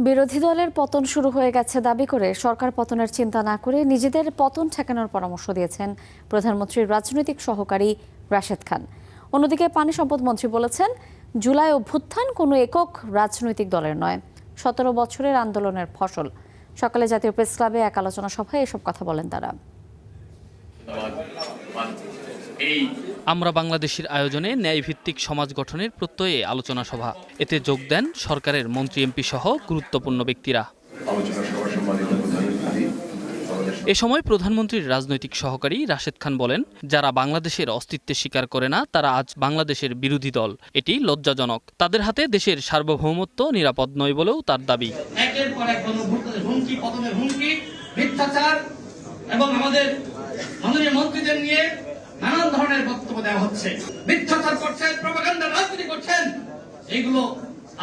বিরোধী দলের পতন শুরু হয়ে গেছে দাবি করে সরকার পতনের চিন্তা না করে নিজেদের পতন ঠেকানোর পরামর্শ দিয়েছেন প্রধানমন্ত্রীর রাজনৈতিক সহকারী রাশেদ খান। অন্যদিকে পানি সম্পদ মন্ত্রী বলেছেন, জুলাই অভ্যুত্থান কোনো একক রাজনৈতিক দলের নয়, 17 বছরের আন্দোলনের ফসল। সকালে জাতীয় প্রেস ক্লাবে এক আলোচনা সভায় এসব কথা বলেন তারা। আমরা বাংলাদেশের আয়োজনে ন্যায়ভিত্তিক সমাজ গঠনের প্রত্যয়ে আলোচনা সভা। এতে যোগ দেন সরকারের মন্ত্রী এমপি সহ গুরুত্বপূর্ণ ব্যক্তিরা। এ সময় প্রধানমন্ত্রীর রাজনৈতিক সহকারী রাশেদ খান বলেন, যারা বাংলাদেশের অস্তিত্বের স্বীকার করে না তারা আজ বাংলাদেশের বিরোধী দল। এটি লজ্জাজনক। তাদের হাতে দেশের সার্বভৌমত্ব নিরাপদ নয় বলেও তার দাবি। একের পর এক হুমকি, পতনের হুমকি, মিথ্যাচার এবং আমাদের মাননীয় মন্ত্রীদের নিয়ে নানান ধরনের বক্তব্য দেওয়া হচ্ছে। মিথ্যাচার করছেন, প্রপাগান্ডা রাজনীতি করছেন, এগুলো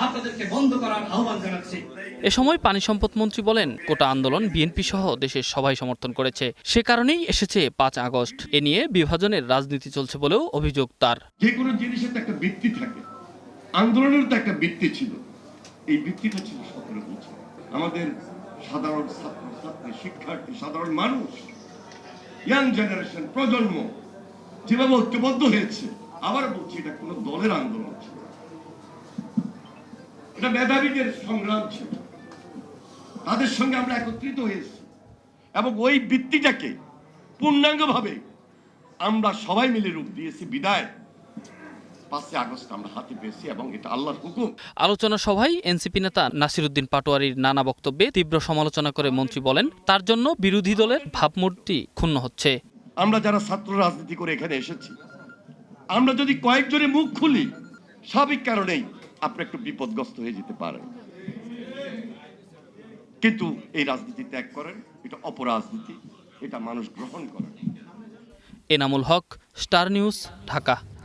আপনাদেরকে বন্ধ করার আহ্বান জানাচ্ছি। এ সময় পানি সম্পদ মন্ত্রী বলেন, কোটা আন্দোলন বিএনপি সহ দেশের সবাই সমর্থন করেছে, সে কারণেই এসেছে 5 আগস্ট। এ নিয়ে বিভাজনের রাজনীতি চলছে বলেও অভিযোগ তার। যে কোনো জিনিসের তো একটা ভিত্তি থাকে, আন্দোলনের তো একটা ভিত্তি ছিল। এই ভিত্তিটা ছিল 17 বছর। আমাদের সাধারণ ছাত্রছাত্রী, শিক্ষার্থী, সাধারণ মানুষ, ইয়াং জেনারেশন, প্রজন্ম যেভাবে ঐক্যবদ্ধ হয়েছে, আবার বলছি এটা কোনো দলের আন্দোলন ছিল, এটা মেধাবীদের সংগ্রাম ছিল। তাদের সঙ্গে আমরা একত্রিত হয়েছি এবং ওই ভিত্তিটাকে পূর্ণাঙ্গভাবে আমরা সবাই মিলে রূপ দিয়েছি। বিদায় 5 আগস্ট আমরা হাতে পেয়েছি এবং এটা আল্লাহর হুকুম। আলোচনা সভায় এনসিপি নেতা নাসিরউদ্দিন পাটোয়ারির নানা বক্তব্যে তীব্র সমালোচনা করে মন্ত্রী বলেন, তার জন্য বিরোধী দলের ভাবমূর্তি ক্ষুণ্ণ হচ্ছে। আমরা যারা ছাত্র রাজনীতি করে এখানে এসেছি, আমরা যদি কয়েকজনে মুখ খুলি, স্বাভাবিক কারণেই আপনি একটু বিপদগ্রস্ত হয়ে যেতে পারেন, কিন্তু এই রাজনীতি ত্যাগ করেন। এটা অপরাজনীতি, এটা মানুষ গ্রহণ করেন। Enamul Haque, star news, Dhaka.